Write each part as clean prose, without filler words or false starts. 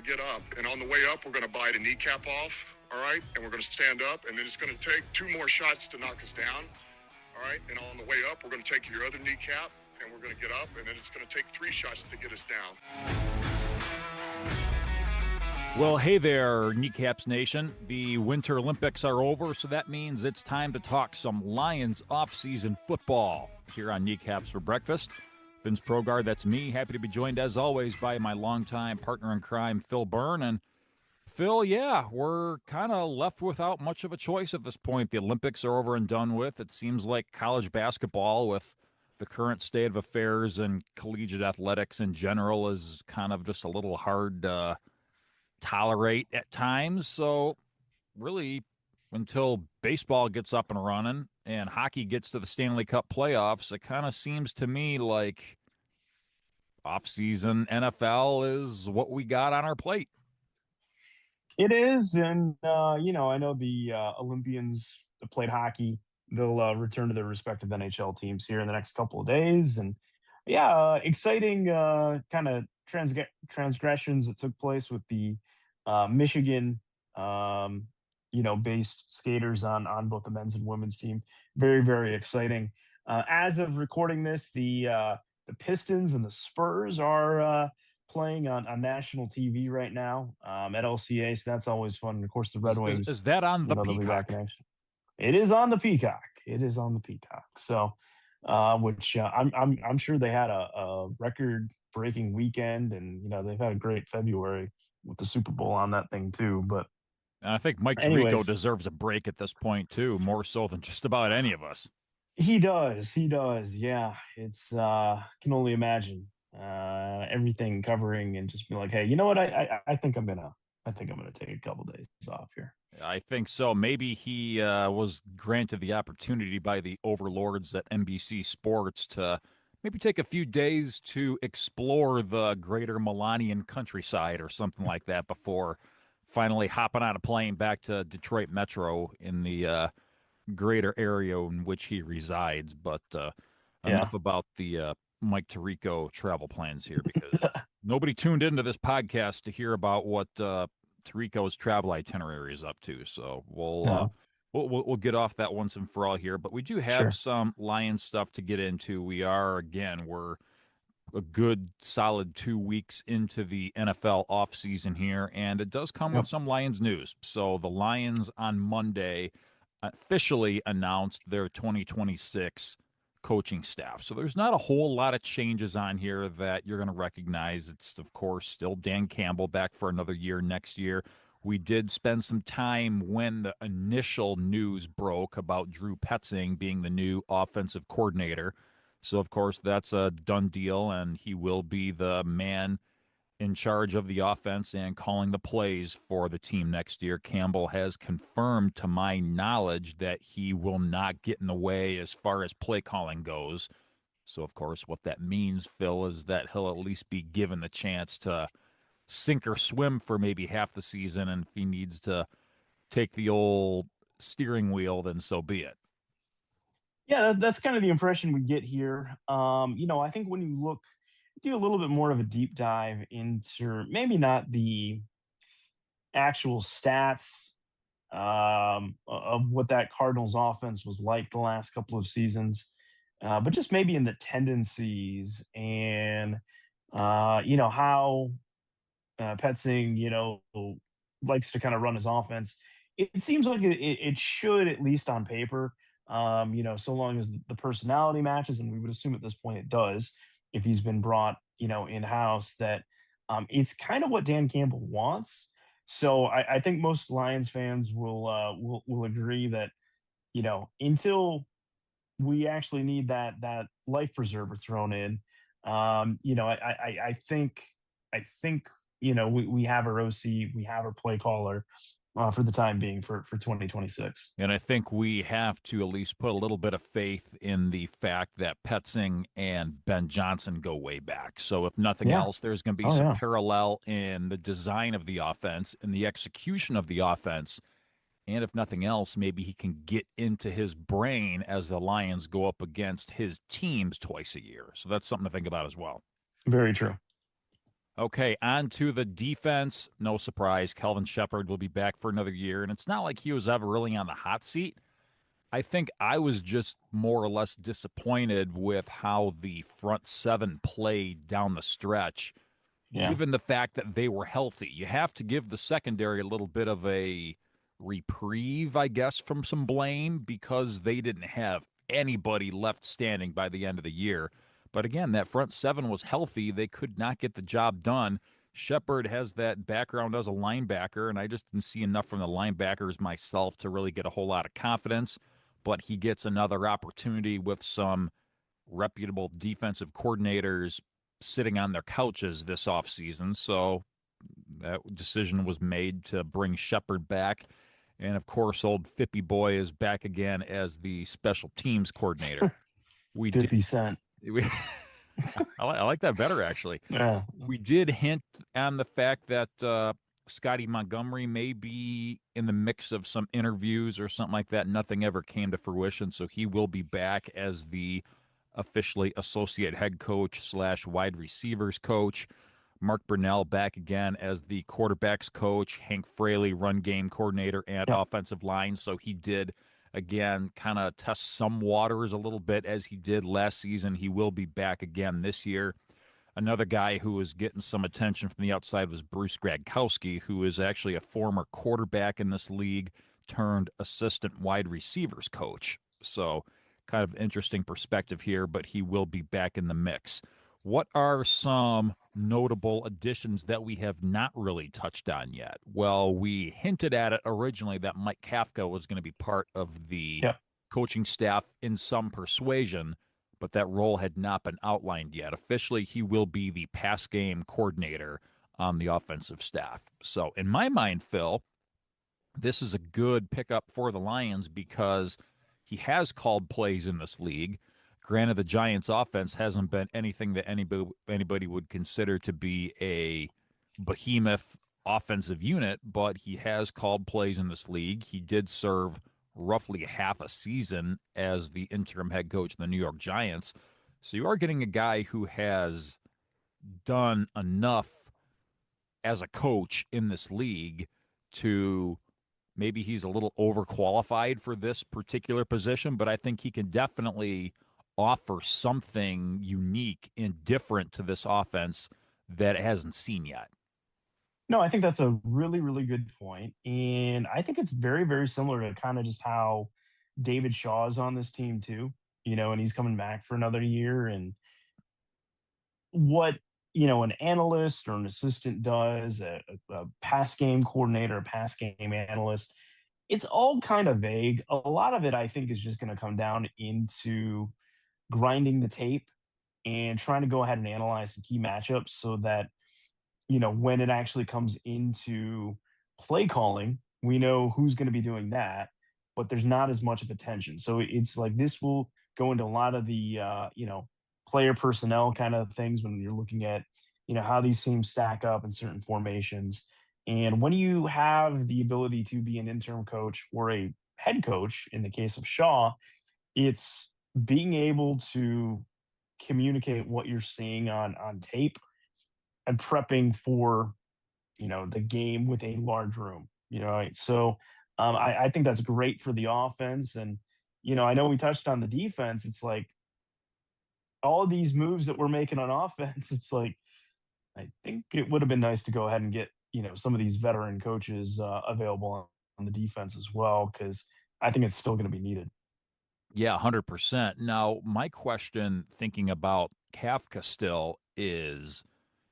get up. And on the way up, we're going to bite a kneecap off, all right? And we're going to stand up, and then it's going to take 2 more shots to knock us down, all right? And on the way up, we're going to take your other kneecap, and we're going to get up, and then it's going to take 3 shots to get us down. Well, hey there, Kneecaps Nation. The Winter Olympics are over, so that means it's time to talk some Lions off-season football here on Kneecaps for Breakfast. Vince Progard, that's me. Happy to be joined, as always, by my longtime partner in crime, Phil Byrne. And Phil, yeah, we're kind of left without much of a choice at this point. The Olympics are over and done with. It seems like college basketball, with the current state of affairs and collegiate athletics in general, is kind of just a little hard to tolerate at times. So really, until baseball gets up and running and hockey gets to the Stanley Cup playoffs, it kind of seems to me like off-season NFL is what we got on our plate. It is, and I know the Olympians that played hockey, they'll return to their respective NHL teams here in the next couple of days, and exciting kind of transgressions that took place with the Michigan, based skaters on both the men's and women's team. Very, very exciting. As of recording this, the Pistons and the Spurs are playing on national TV right now at LCA, so that's always fun. And of course, the Red Wings. Is that on the Peacock? It is on the Peacock. It is on the Peacock. So, which I'm sure they had a record-breaking weekend, and they've had a great February with the Super Bowl on that thing too. But and I think Mike Tirico deserves a break at this point too, more so than just about any of us. He does. Yeah, it's can only imagine everything covering and just be like, hey, you know what? I think I'm gonna take a couple days off here. I think so. Maybe he was granted the opportunity by the overlords at NBC Sports to maybe take a few days to explore the greater Melanian countryside or something like that before finally hopping on a plane back to Detroit Metro in the greater area in which he resides. But enough about the Mike Tirico travel plans here, because nobody tuned into this podcast to hear about what Tirico's travel itinerary is up to. So we'll get off that once and for all here. But we do have some Lions stuff to get into. We're a good solid 2 weeks into the NFL offseason here, and it does come with some Lions news. So the Lions on Monday officially announced their 2026 coaching staff. So there's not a whole lot of changes on here that you're going to recognize. It's, of course, still Dan Campbell back for another year next year. We did spend some time when the initial news broke about Drew Petzing being the new offensive coordinator. So, of course, that's a done deal, and he will be the man in charge of the offense and calling the plays for the team next year. Campbell has confirmed, to my knowledge, that he will not get in the way as far as play calling goes. So, of course, what that means, Phil, is that he'll at least be given the chance to sink or swim for maybe half the season, and if he needs to take the old steering wheel, then so be it. Yeah, that's kind of the impression we get here. I think when you do a little bit more of a deep dive into maybe not the actual stats of what that Cardinals offense was like the last couple of seasons, but just maybe in the tendencies and how Petzing likes to kind of run his offense. It seems like it should, at least on paper, so long as the personality matches, and we would assume at this point it does, if he's been brought, in-house, that it's kind of what Dan Campbell wants. So I think most Lions fans will agree that, until we actually need that life preserver thrown in, I think we have our OC, we have our play caller for the time being for 2026. And I think we have to at least put a little bit of faith in the fact that Petzing and Ben Johnson go way back. So if nothing else, there's going to be some parallel in the design of the offense and the execution of the offense. And if nothing else, maybe he can get into his brain as the Lions go up against his teams twice a year. So that's something to think about as well. Very true. Okay, on to the defense. No surprise, Kelvin Shepard will be back for another year, and it's not like he was ever really on the hot seat. I think I was just more or less disappointed with how the front seven played down the stretch, Yeah. given the fact that they were healthy. You have to give the secondary a little bit of a reprieve, I guess, from some blame because they didn't have anybody left standing by the end of the year. But again, that front seven was healthy. They could not get the job done. Shepard has that background as a linebacker, and I just didn't see enough from the linebackers myself to really get a whole lot of confidence. But he gets another opportunity with some reputable defensive coordinators sitting on their couches this offseason. So that decision was made to bring Shepard back. And of course, old Fippy Boy is back again as the special teams coordinator. We did. 50 Cent. We, I like that better, actually. Yeah. We did hint on the fact that Scotty Montgomery may be in the mix of some interviews or something like that. Nothing ever came to fruition, so he will be back as the officially associate head coach / wide receivers coach. Mark Brunell back again as the quarterbacks coach. Hank Fraley, run game coordinator and Yep. offensive line. So he did, again, kind of test some waters a little bit as he did last season. He will be back again this year. Another guy who was getting some attention from the outside was Bruce Gradkowski, who is actually a former quarterback in this league turned assistant wide receivers coach. So kind of interesting perspective here, but he will be back in the mix. What are some notable additions that we have not really touched on yet? Well, we hinted at it originally that Mike Kafka was going to be part of the Yep. coaching staff in some persuasion, but that role had not been outlined yet. Officially, he will be the pass game coordinator on the offensive staff. So, in my mind, Phil, this is a good pickup for the Lions because he has called plays in this league. Granted, the Giants' offense hasn't been anything that anybody would consider to be a behemoth offensive unit, but he has called plays in this league. He did serve roughly half a season as the interim head coach of the New York Giants. So you are getting a guy who has done enough as a coach in this league to maybe he's a little overqualified for this particular position, but I think he can definitely offer something unique and different to this offense that it hasn't seen yet. No, I think that's a really, really good point. And I think it's very, very similar to kind of just how David Shaw is on this team too, and he's coming back for another year. And what, an analyst or an assistant does, a pass game coordinator, a pass game analyst, it's all kind of vague. A lot of it, I think, is just going to come down into grinding the tape and trying to go ahead and analyze the key matchups so that when it actually comes into play calling, we know who's going to be doing that, but there's not as much of attention. So it's like this will go into a lot of the, player personnel kind of things when you're looking at, how these teams stack up in certain formations. And when you have the ability to be an interim coach or a head coach, in the case of Shaw, it's being able to communicate what you're seeing on tape and prepping for the game with a large room. Right? So I think that's great for the offense. And I know we touched on the defense. It's like all of these moves that we're making on offense. It's like I think it would have been nice to go ahead and get some of these veteran coaches available on the defense as well, because I think it's still going to be needed. Yeah, 100%. Now, my question thinking about Kafka still is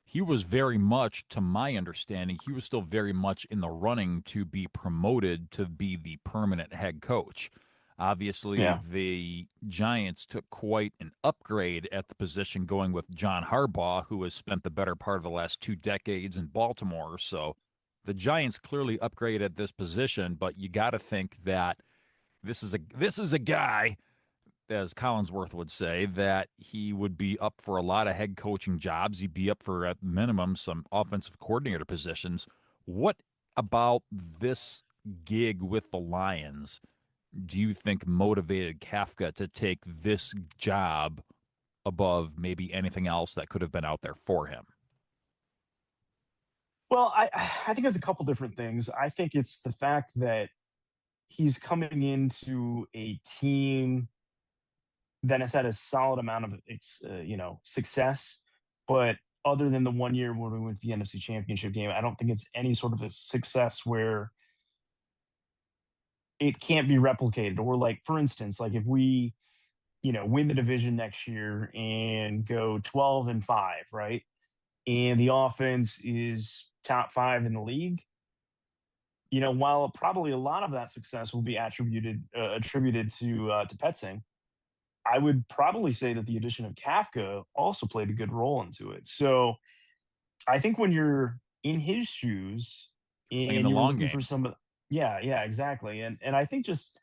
he was very much, to my understanding, he was still very much in the running to be promoted to be the permanent head coach. Obviously, Yeah. the Giants took quite an upgrade at the position going with John Harbaugh, who has spent the better part of the last 2 decades in Baltimore. So the Giants clearly upgraded this position, but you got to think that this is a guy, as Collinsworth would say, that he would be up for a lot of head coaching jobs. He'd be up for, at minimum, some offensive coordinator positions. What about this gig with the Lions do you think motivated Kafka to take this job above maybe anything else that could have been out there for him? Well, I think it's a couple different things. I think it's the fact that he's coming into a team that has had a solid amount of success, but other than the 1 year when we went to the NFC Championship game, I don't think it's any sort of a success where it can't be replicated. Or like, for instance, like if we, win the division next year and go 12-5, right? And the offense is top 5 in the league, while probably a lot of that success will be attributed to Petsing, I would probably say that the addition of Kafka also played a good role into it. So I think when you're in his shoes Playing and the you're long looking for game. some, yeah, yeah, exactly. And I think just,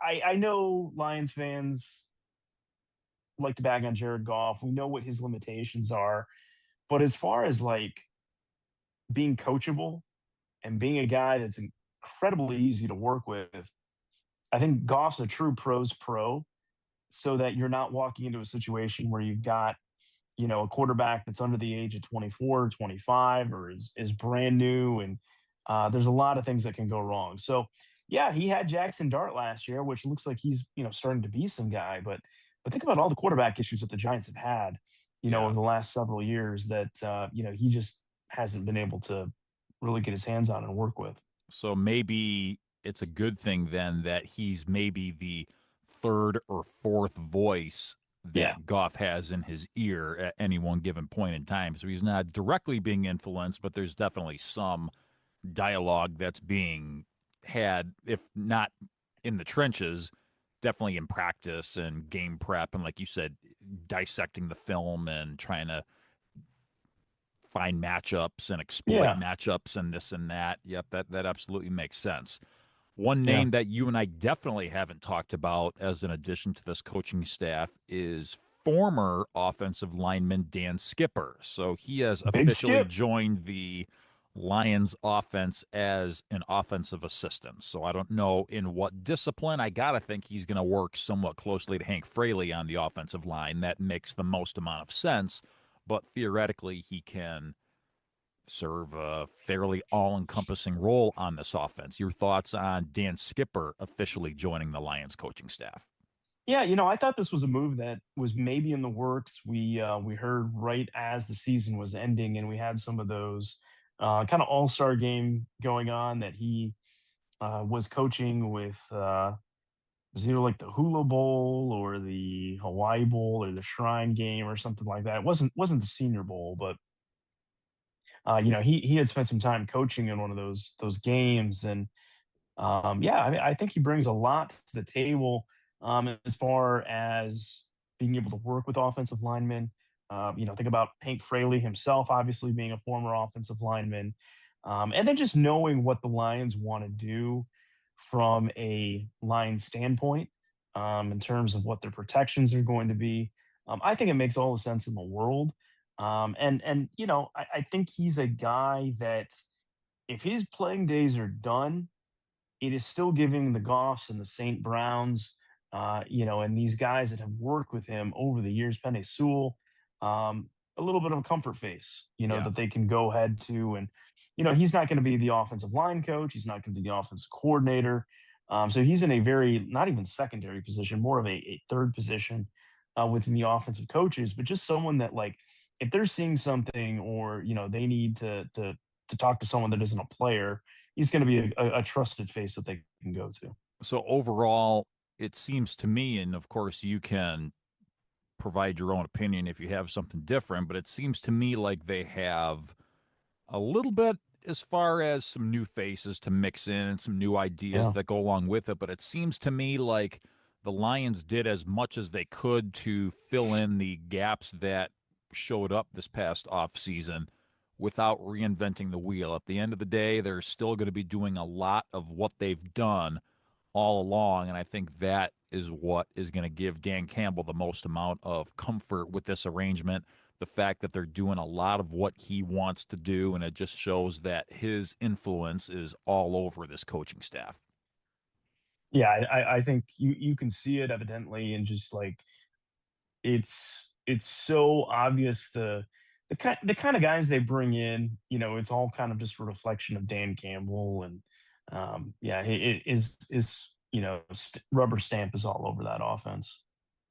I know Lions fans like to bag on Jared Goff. We know what his limitations are, but as far as like being coachable and being a guy that's incredibly easy to work with, I think Goff's a true pros pro, so that you're not walking into a situation where you've got, a quarterback that's under the age of 24, 25, or is brand new. And there's a lot of things that can go wrong. So, yeah, he had Jackson Dart last year, which looks like he's, starting to be some guy. But think about all the quarterback issues that the Giants have had, Yeah. over the last several years that, he just hasn't been able to really get his hands on and work with. So maybe it's a good thing then that he's maybe the third or fourth voice Yeah. that Goff has in his ear at any one given point in time. So he's not directly being influenced, but there's definitely some dialogue that's being had, if not in the trenches, definitely in practice and game prep. And like you said, dissecting the film and trying to find matchups and exploit Yeah. matchups and this and that. Yep, that absolutely makes sense. One Yeah. name that you and I definitely haven't talked about as an addition to this coaching staff is former offensive lineman Dan Skipper. So he has Big officially Skip. joined the Lions offense as an offensive assistant. So I don't know in what discipline. I got to think he's going to work somewhat closely to Hank Fraley on the offensive line. That makes the most amount of sense. But theoretically, he can serve a fairly all-encompassing role on this offense. Your thoughts on Dan Skipper officially joining the Lions coaching staff? Yeah, I thought this was a move that was maybe in the works. We heard right as the season was ending, and we had some of those kind of all-star game going on that he was coaching with. It was either like the Hula Bowl or the Hawaii Bowl or the Shrine Game or something like that. It wasn't the Senior Bowl, but he had spent some time coaching in one of those games. And yeah, I mean, I think he brings a lot to the table as far as being able to work with offensive linemen. Think about Hank Fraley himself, obviously being a former offensive lineman, and then just knowing what the Lions want to do from a line standpoint in terms of what their protections are going to be. I think it makes all the sense in the world. And I think he's a guy that if his playing days are done, it is still giving the Goffs and the St. Browns, and these guys that have worked with him over the years, Penny Sewell, a little bit of a comfort face, Yeah. that they can go ahead to. And, he's not going to be the offensive line coach. He's not going to be the offensive coordinator. So he's in a very, not even secondary position, more of a third position within the offensive coaches, but just someone that, like, if they're seeing something or, they need to talk to someone that isn't a player, he's going to be a trusted face that they can go to. So overall, it seems to me, and of course you can provide your own opinion if you have something different, but it seems to me like they have a little bit as far as some new faces to mix in and some new ideas Yeah. that go along with it. But it seems to me like the Lions did as much as they could to fill in the gaps that showed up this past offseason without reinventing the wheel. At the end of the day, they're still going to be doing a lot of what they've done all along. And I think that is what is going to give Dan Campbell the most amount of comfort with this arrangement. The fact that they're doing a lot of what he wants to do, and it just shows that his influence is all over this coaching staff. Yeah, I think you can see it evidently, and just like it's so obvious the kind of guys they bring in, it's all kind of just a reflection of Dan Campbell, and yeah, it is rubber stamp is all over that offense.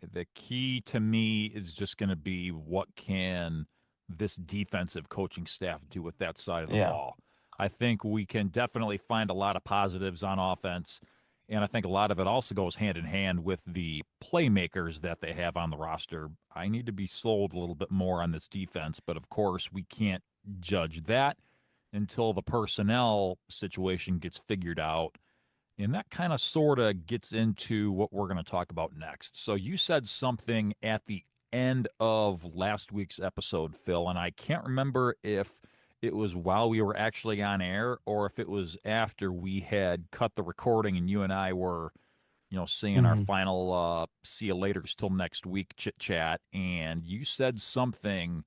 The key to me is just going to be what can this defensive coaching staff do with that side of the Yeah. ball. I think we can definitely find a lot of positives on offense, and I think a lot of it also goes hand in hand with the playmakers that they have on the roster. I need to be sold a little bit more on this defense, but of course, we can't judge that until the personnel situation gets figured out. And that kind of sort of gets into what we're going to talk about next. So you said something at the end of last week's episode, Phil, and I can't remember if it was while we were actually on air or if it was after we had cut the recording and you and I were, saying our Hmm. final see you later till next week chit chat. And you said something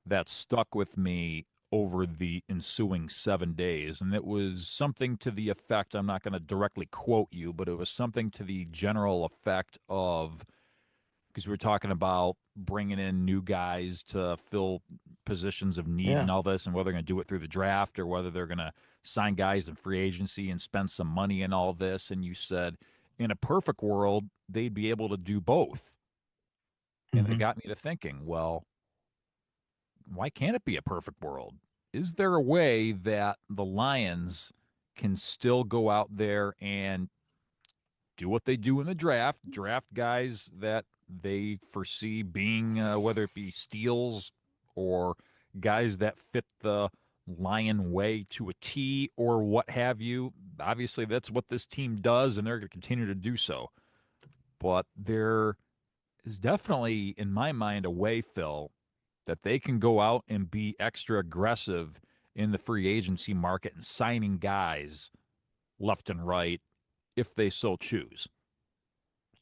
that stuck with me over the ensuing 7 days. And it was something to the effect, I'm not going to directly quote you, but it was something to the general effect of, because we were talking about bringing in new guys to fill positions of need Yeah. and all this, and whether they're going to do it through the draft or whether they're going to sign guys in free agency and spend some money in all this. And you said, in a perfect world, they'd be able to do both. And it Hmm. got me to thinking, well, why can't it be a perfect world? Is there a way that the Lions can still go out there and do what they do in the draft guys that they foresee being, whether it be steals or guys that fit the Lion way to a T or what have you? Obviously, that's what this team does, and they're going to continue to do so. But there is definitely, in my mind, a way, Phil, that they can go out and be extra aggressive in the free agency market and signing guys left and right if they so choose.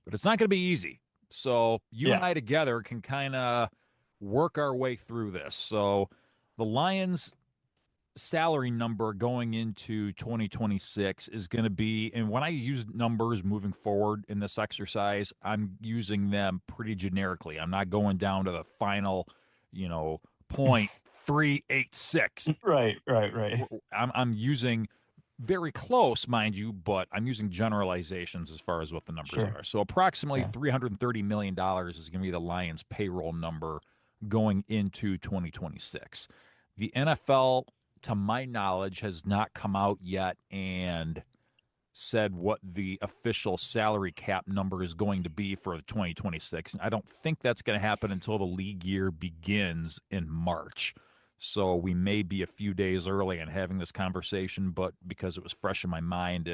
But it's not going to be easy. So you and Yeah. I together can kind of work our way through this. So the Lions salary number going into 2026 is going to be, and when I use numbers moving forward in this exercise, I'm using them pretty generically. I'm not going down to the final, you know, 0.386. Right. Right. Right. I'm using very close, mind you, but I'm using generalizations as far as what the numbers Sure. are. So approximately Yeah. $330 million is going to be the Lions payroll number going into 2026. The NFL, to my knowledge, has not come out yet and said what the official salary cap number is going to be for 2026. And I don't think that's going to happen until the league year begins in March. So we may be a few days early in having this conversation, but because it was fresh in my mind,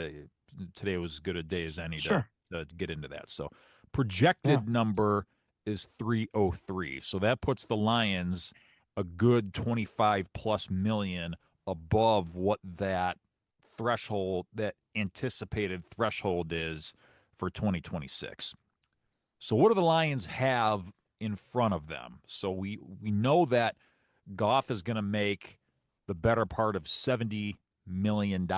today was as good a day as any Sure. to get into that. So Yeah. projected number is 303. So that puts the Lions a good 25 plus million above what that threshold, that anticipated threshold is for 2026. So what do the Lions have in front of them? So we know that Goff is going to make the better part of $70 million.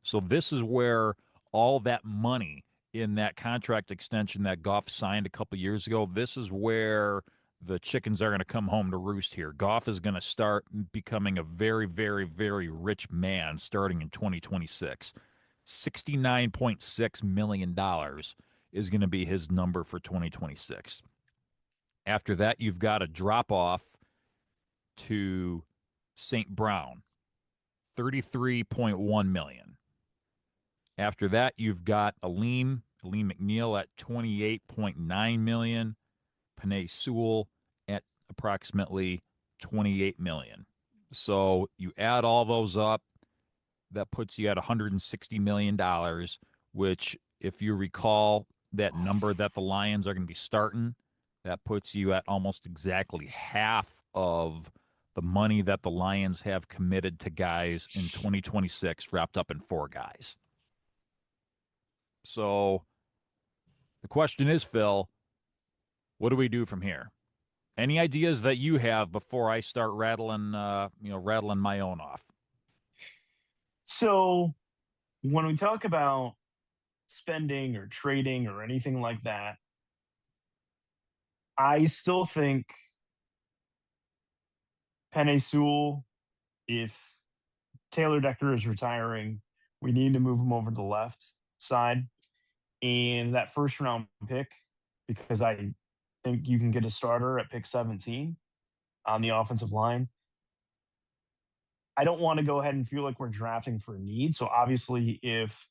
So this is where all that money in that contract extension that Goff signed a couple years ago, this is where the chickens are going to come home to roost here. Goff is going to start becoming a very, very, very rich man starting in 2026. $69.6 million is going to be his number for 2026. After that, you've got a drop off to St. Brown, 33.1 million. After that, you've got Aleem McNeil at 28.9 million, Penei Sewell at approximately 28 million. So you add all those up, that puts you at $160 million, which, if you recall, that number that the Lions are going to be starting, that puts you at almost exactly half of the money that the Lions have committed to guys in 2026, wrapped up in 4 guys. So the question is, Phil, what do we do from here? Any ideas that you have before I start rattling my own off? So when we talk about spending or trading or anything like that, I still think Penei Sewell, if Taylor Decker is retiring, we need to move him over to the left side. And that first round pick, because I think you can get a starter at pick 17 on the offensive line. I don't want to go ahead and feel like we're drafting for a need. So obviously, if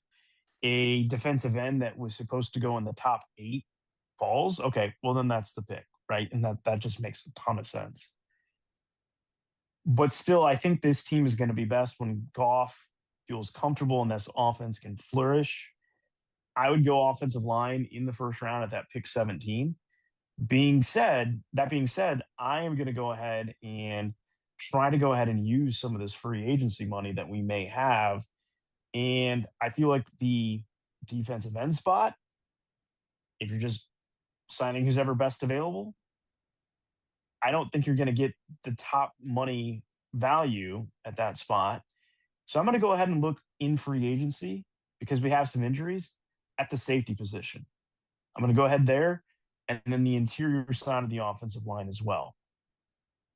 a defensive end that was supposed to go in the top 8 falls, okay, well then that's the pick, right? And that just makes a ton of sense. But still, I think this team is going to be best when Goff feels comfortable and this offense can flourish. I would go offensive line in the first round at that pick 17. That being said, I am going to go ahead and try to go ahead and use some of this free agency money that we may have. And I feel like the defensive end spot, if you're just signing who's ever best available, I don't think you're going to get the top money value at that spot. So I'm going to go ahead and look in free agency because we have some injuries at the safety position. I'm going to go ahead there and then the interior side of the offensive line as well.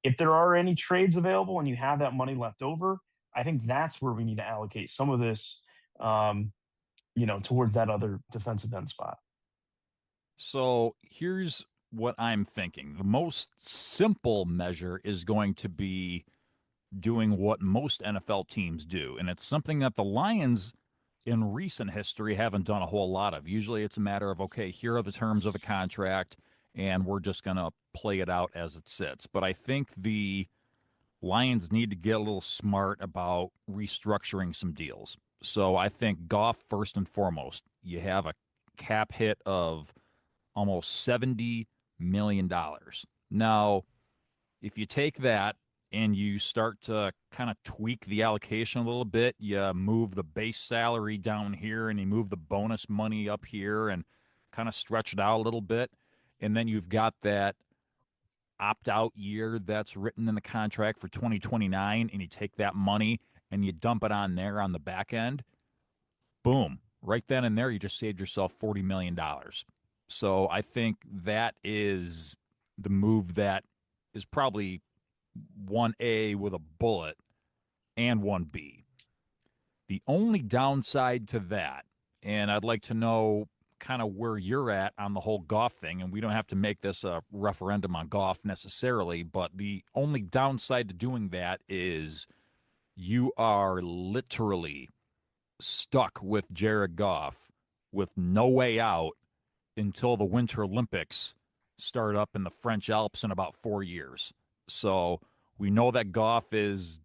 If there are any trades available and you have that money left over, I think that's where we need to allocate some of this, towards that other defensive end spot. So here's what I'm thinking. The most simple measure is going to be doing what most NFL teams do. And it's something that the Lions in recent history haven't done a whole lot of. Usually it's a matter of, okay, here are the terms of the contract, and we're just going to play it out as it sits. But I think the Lions need to get a little smart about restructuring some deals. So I think Goff, first and foremost, you have a cap hit of almost $70 million. Now, if you take that and you start to kind of tweak the allocation a little bit, you move the base salary down here and you move the bonus money up here and kind of stretch it out a little bit. And then you've got that opt-out year that's written in the contract for 2029, and you take that money and you dump it on there on the back end. Boom. Right then and there, you just saved yourself $40 million. So I think that is the move that is probably 1A with a bullet and 1B. The only downside to that, and I'd like to know kind of where you're at on the whole Goff thing, and we don't have to make this a referendum on Goff necessarily, but the only downside to doing that is you are literally stuck with Jared Goff with no way out until the Winter Olympics start up in the French Alps in about 4 years. So we know that Goff is,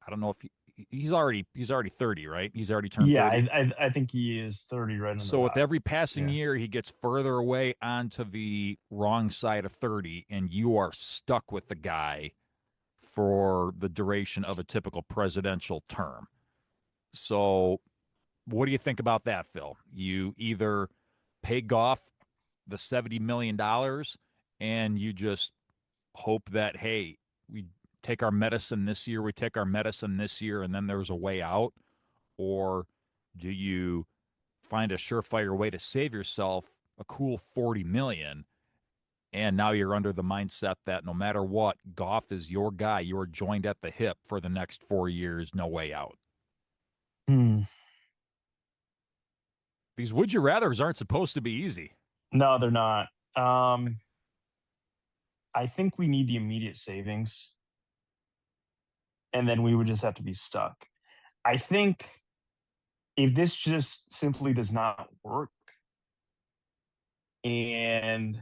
I don't know if he's already 30, right? He's already turned 30. Yeah, I think he is 30 right on So the with dot. every passing Yeah. year, he gets further away onto the wrong side of 30, and you are stuck with the guy for the duration of a typical presidential term. So what do you think about that, Phil? You either pay Goff the $70 million and you just hope that, hey, we take our medicine this year, and then there's a way out? Or do you find a surefire way to save yourself a cool $40 million, and now you're under the mindset that no matter what, Goff is your guy. You are joined at the hip for the next 4 years, no way out. Hmm. These would you rathers aren't supposed to be easy. No, they're not. I think we need the immediate savings, and then we would just have to be stuck. I think if this just simply does not work and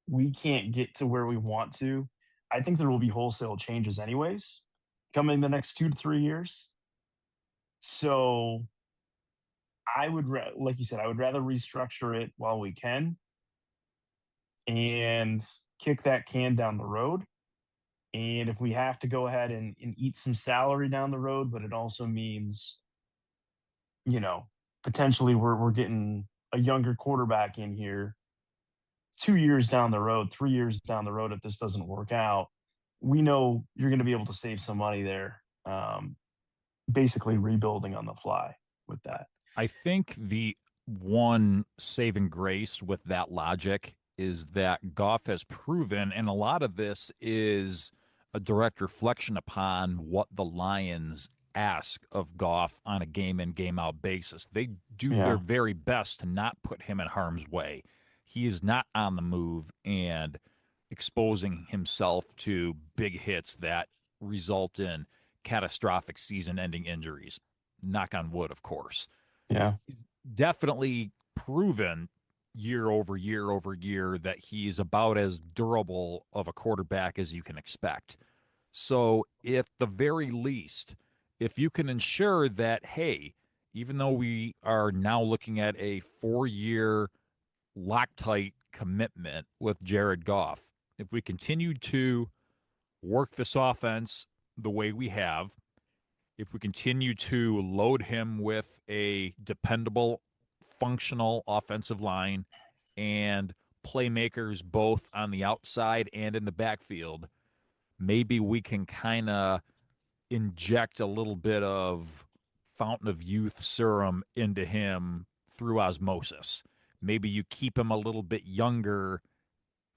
we can't get to where we want to, I think there will be wholesale changes anyways coming the next 2 to 3 years. So like you said, I would rather restructure it while we can and kick that can down the road. And if we have to go ahead and eat some salary down the road, but it also means, you know, potentially we're getting a younger quarterback in here 2 years down the road, 3 years down the road, if this doesn't work out, we know you're going to be able to save some money there. Basically rebuilding on the fly with that. I think the one saving grace with that logic is that Goff has proven, and a lot of this is a direct reflection upon what the Lions ask of Goff on a game in, game out basis. They do their Yeah. very best to not put him in harm's way. He is not on the move and exposing himself to big hits that result in catastrophic season ending injuries. Knock on wood, of course. Yeah. Definitely proven year over year over year that he's about as durable of a quarterback as you can expect. So, at the very least, if you can ensure that, hey, even though we are now looking at a 4 year Loctite commitment with Jared Goff, if we continue to work this offense the way we have, if we continue to load him with a dependable, functional offensive line and playmakers both on the outside and in the backfield, maybe we can kind of inject a little bit of fountain of youth serum into him through osmosis. Maybe you keep him a little bit younger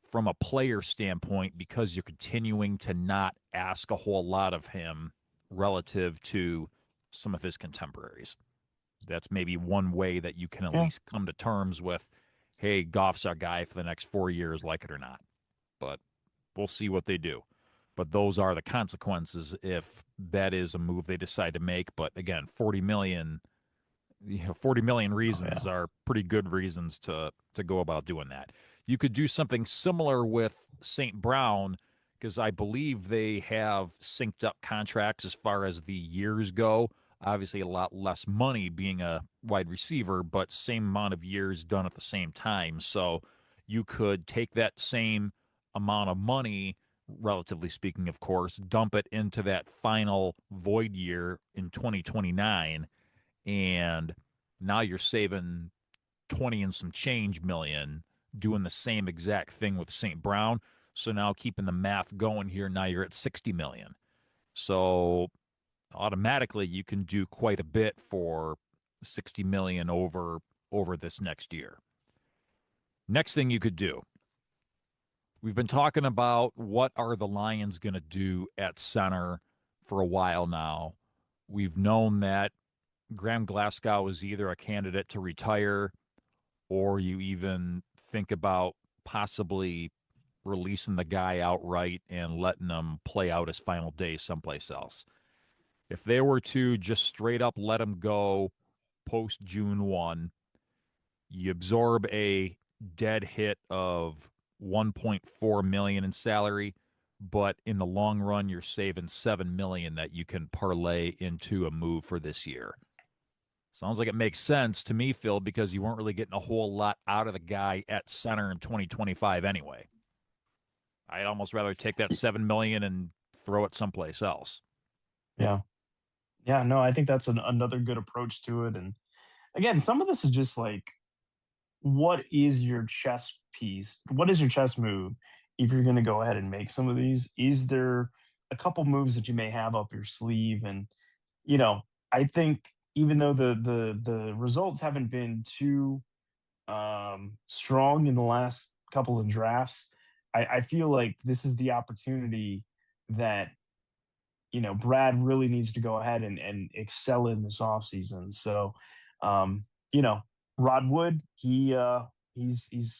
from a player standpoint because you're continuing to not ask a whole lot of him relative to some of his contemporaries. That's maybe one way that you can at Yeah. least come to terms with, hey, Goff's our guy for the next 4 years, like it or not. But we'll see what they do. But those are the consequences if that is a move they decide to make. But again, 40 million, 40 million Oh, reasons yeah. are pretty good reasons to go about doing that. You could do something similar with St. Brown because I believe they have synced up contracts as far as the years go. Obviously, a lot less money being a wide receiver, but same amount of years done at the same time. So you could take that same amount of money, relatively speaking, of course, dump it into that final void year in 2029, and now you're saving 20 and some change million doing the same exact thing with St. Brown. So now keeping the math going here, now you're at 60 million. So automatically you can do quite a bit for 60 million over this next year. Next thing you could do. We've been talking about what are the Lions going to do at center for a while now. We've known that Graham Glasgow is either a candidate to retire or you even think about possibly releasing the guy outright and letting him play out his final days someplace else. If they were to just straight up let him go post June 1, you absorb a dead hit of 1.4 million in salary, but in the long run you're saving 7 million that you can parlay into a move for this year. Sounds like it makes sense to me, Phil, because you weren't really getting a whole lot out of the guy at center in 2025 anyway. I'd almost rather take that 7 million and throw it someplace else. Yeah. Yeah. No, I think that's another good approach to it. And again, some of this is just like, what is your chess piece? What is your chess move if you're going to go ahead and make some of these? Is there a couple moves that you may have up your sleeve? And you know, I think even though the results haven't been too strong in the last couple of drafts, I feel like this is the opportunity that Brad really needs to go ahead and excel in this offseason. So, um, you know, Rod Wood, he's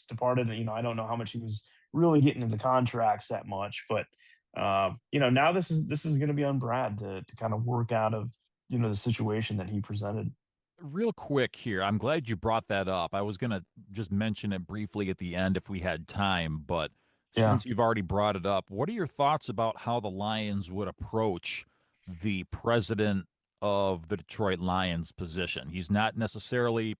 departed. I don't know how much he was really getting into the contracts that much, but now this is going to be on Brad to kind of work out of the situation that he presented. Real quick here, I'm glad you brought that up. I was going to just mention it briefly at the end if we had time, but Yeah. since you've already brought it up, what are your thoughts about how the Lions would approach the president of the Detroit Lions position? He's not necessarily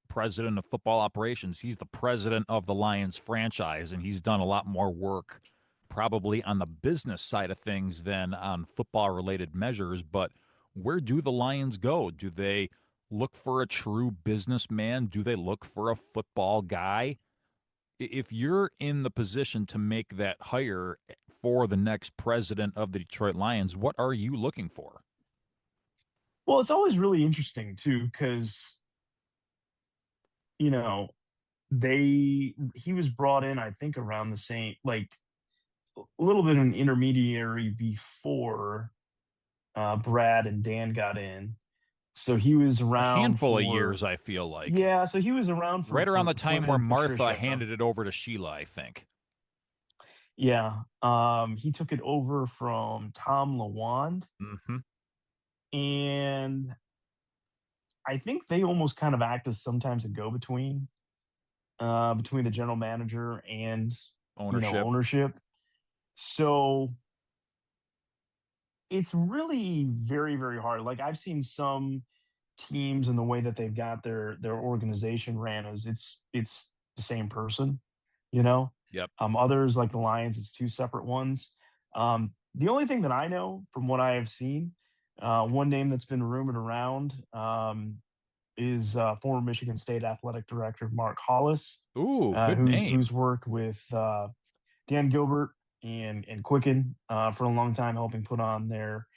president of football operations. He's the president of the Lions franchise, and he's done a lot more work probably on the business side of things than on football related measures. But where do the Lions go? Do they look for a true businessman? Do they look for a football guy? If you're in the position to make that hire for the next president of the Detroit Lions, what are you looking for? Well, it's always really interesting too, because you know he was brought in, I think, around the same, like, a little bit of an intermediary before Brad and Dan got in. So he was A around handful of for years, I feel like. yeah. So he was around Right around the for time Flynn where and Martha Patricia. handed it over to Sheila, I think. Yeah. He took it over from Tom Lawand, Hmm. and I think they almost kind of act as sometimes a go between between the general manager and Ownership. ownership. So it's really very, very hard. Like I've seen some teams and the way that they've got their organization ran is it's the same person, you know. Yep. Others like the Lions, it's two separate ones. The only thing that I know from what I have seen, one name that's been rumored around is former Michigan State athletic director Mark Hollis, Ooh, good name. who's worked with Dan Gilbert and Quicken for a long time, helping put on their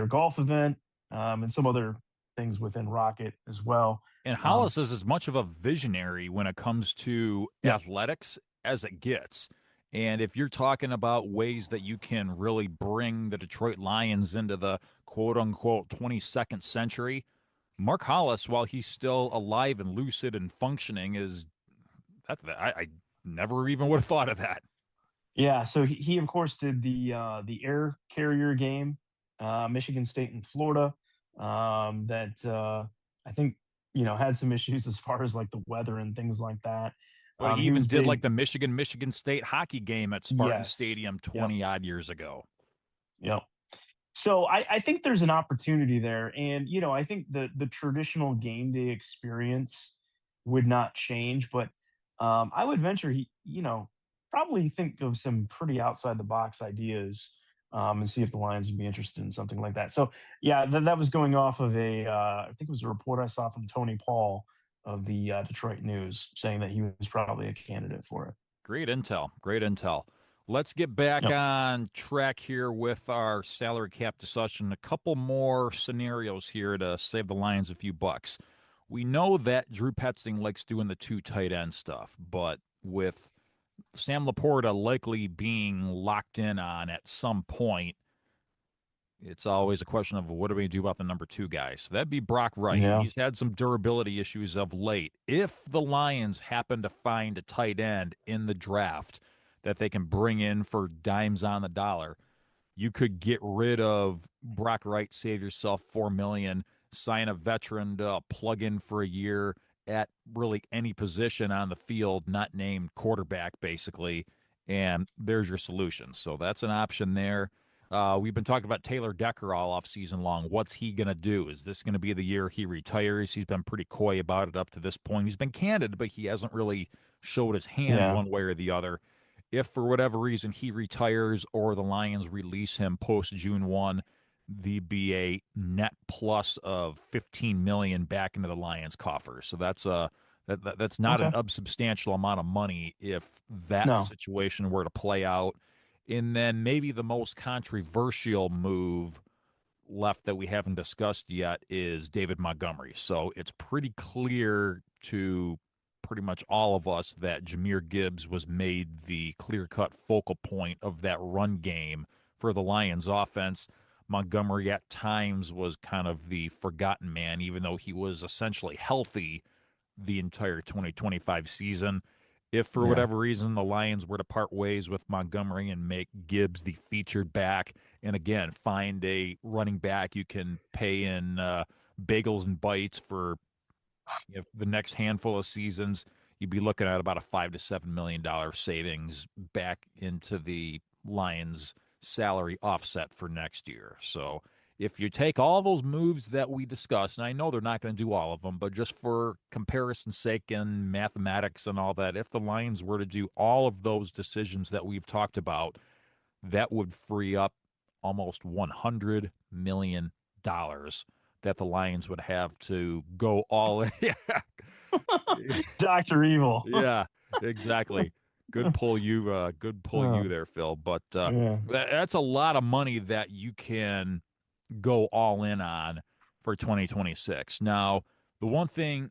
golf event and some other things within Rocket as well. And Um, Hollis is as much of a visionary when it comes to yep, athletics as it gets. And if you're talking about ways that you can really bring the Detroit Lions into the quote unquote 22nd century, Mark Hollis, while he's still alive and lucid and functioning, is I never even would have thought of that. yeah. So he of course did the air carrier game, Michigan State and Florida. That I think had some issues as far as like the weather and things like that. But he He even was did like big. the Michigan State hockey game at Spartan Yes. Stadium Yep. 20 odd years ago. Yep. So I think there's an opportunity there, and I think the traditional game day experience would not change, but I would venture probably think of some pretty outside the box ideas and see if the Lions would be interested in something like that. So yeah, that was going off of I think it was a report I saw from Tony Paul of the Detroit News saying that he was probably a candidate for it. Great intel. Great intel. Let's get back Yep. on track here with our salary cap discussion. A couple more scenarios here to save the Lions a few bucks. We know that Drew Petzing likes doing the two tight end stuff, but with Sam Laporta likely being locked in on at some point, it's always a question of what are we going to do about the number two guy? So that'd be Brock Wright. Yeah. He's had some durability issues of late. If the Lions happen to find a tight end in the draft that they can bring in for dimes on the dollar, you could get rid of Brock Wright, save yourself $4 million, sign a veteran to plug in for a year at really any position on the field, not named quarterback, basically, and there's your solution. So that's an option there. We've been talking about Taylor Decker all off season long. What's he going to do? Is this going to be the year he retires? He's been pretty coy about it up to this point. He's been candid, but he hasn't really showed his hand Yeah. one way or the other. If for whatever reason he retires or the Lions release him post June 1, there'd be a net plus of 15 million back into the Lions coffers. So that's not an Okay. unsubstantial amount of money if that No. situation were to play out. And then maybe the most controversial move left that we haven't discussed yet is David Montgomery. So it's pretty clear to pretty much all of us that Jahmyr Gibbs was made the clear-cut focal point of that run game for the Lions offense. Montgomery at times was kind of the forgotten man, even though he was essentially healthy the entire 2025 season. If for Yeah. whatever reason the Lions were to part ways with Montgomery and make Gibbs the featured back, and again, find a running back you can pay in bagels and bites for the next handful of seasons, you'd be looking at about a $5 to $7 million savings back into the Lions' salary offset for next year. So if you take all those moves that we discussed, and I know they're not going to do all of them, but just for comparison's sake and mathematics and all that, if the Lions were to do all of those decisions that we've talked about, that would free up almost $100 million that the Lions would have to go all in. Dr. Evil. Yeah, exactly. Good pull Uh, you there, Phil. But yeah. that's a lot of money that you can go all in on for 2026. Now, the one thing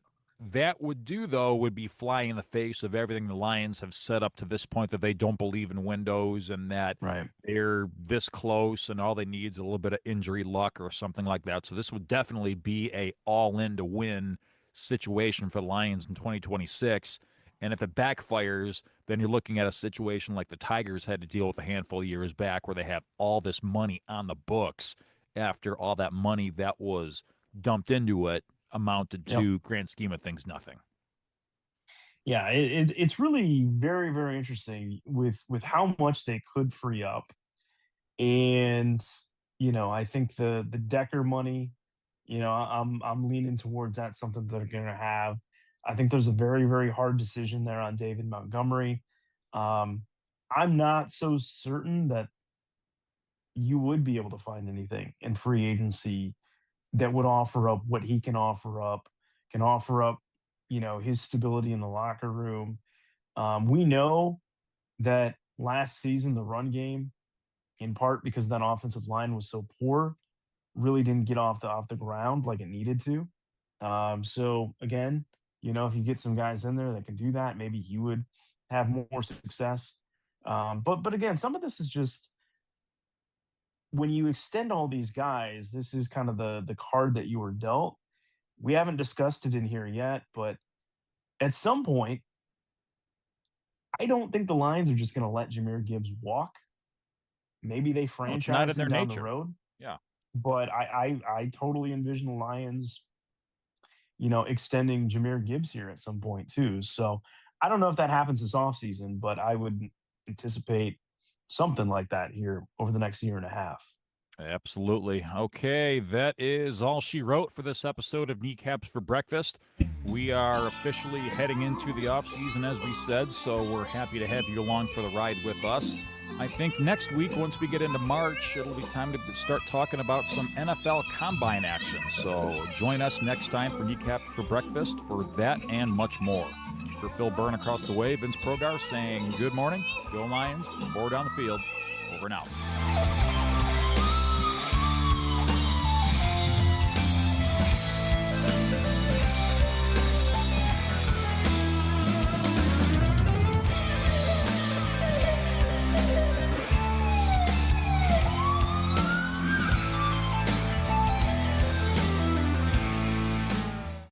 that would do, though, would be flying in the face of everything the Lions have set up to this point, that they don't believe in windows and that Right. they're this close and all they need is a little bit of injury luck or something like that. So this would definitely be a all-in to win situation for the Lions in 2026. And if it backfires, then you're looking at a situation like the Tigers had to deal with a handful of years back, where they have all this money on the books after all that money that was dumped into it amounted Yep. to, grand scheme of things, nothing. Yeah, it's really very, very interesting with how much they could free up. And I think the Decker money, I'm leaning towards that, something that they're going to have. I think there's a very, very hard decision there on David Montgomery. Um, I'm not so certain that you would be able to find anything in free agency that would offer up what he can offer up, his stability in the locker room. We know that last season, the run game, in part because that offensive line was so poor, really didn't get off the ground like it needed to. So again, if you get some guys in there that can do that, maybe he would have more success. But again, some of this is just when you extend all these guys, this is kind of the card that you were dealt. We haven't discussed it in here yet, but at some point, I don't think the Lions are just going to let Jameer Gibbs walk. Maybe they No, it's not in franchise their him down the nature. road, Yeah. but I totally envision the Lions, extending Jameer Gibbs here at some point too. So I don't know if that happens this offseason, but I would anticipate something like that here over the next year and a half. Absolutely. Okay, that is all she wrote for this episode of Kneecaps for Breakfast. We are officially heading into the offseason, as we said, so we're happy to have you along for the ride with us. I think next week, once we get into March, it'll be time to start talking about some NFL Combine action. So join us next time for Kneecaps for Breakfast for that and much more. For Phil Byrne across the way, Vince Progar saying good morning, go Lions, forward down the field, over and out.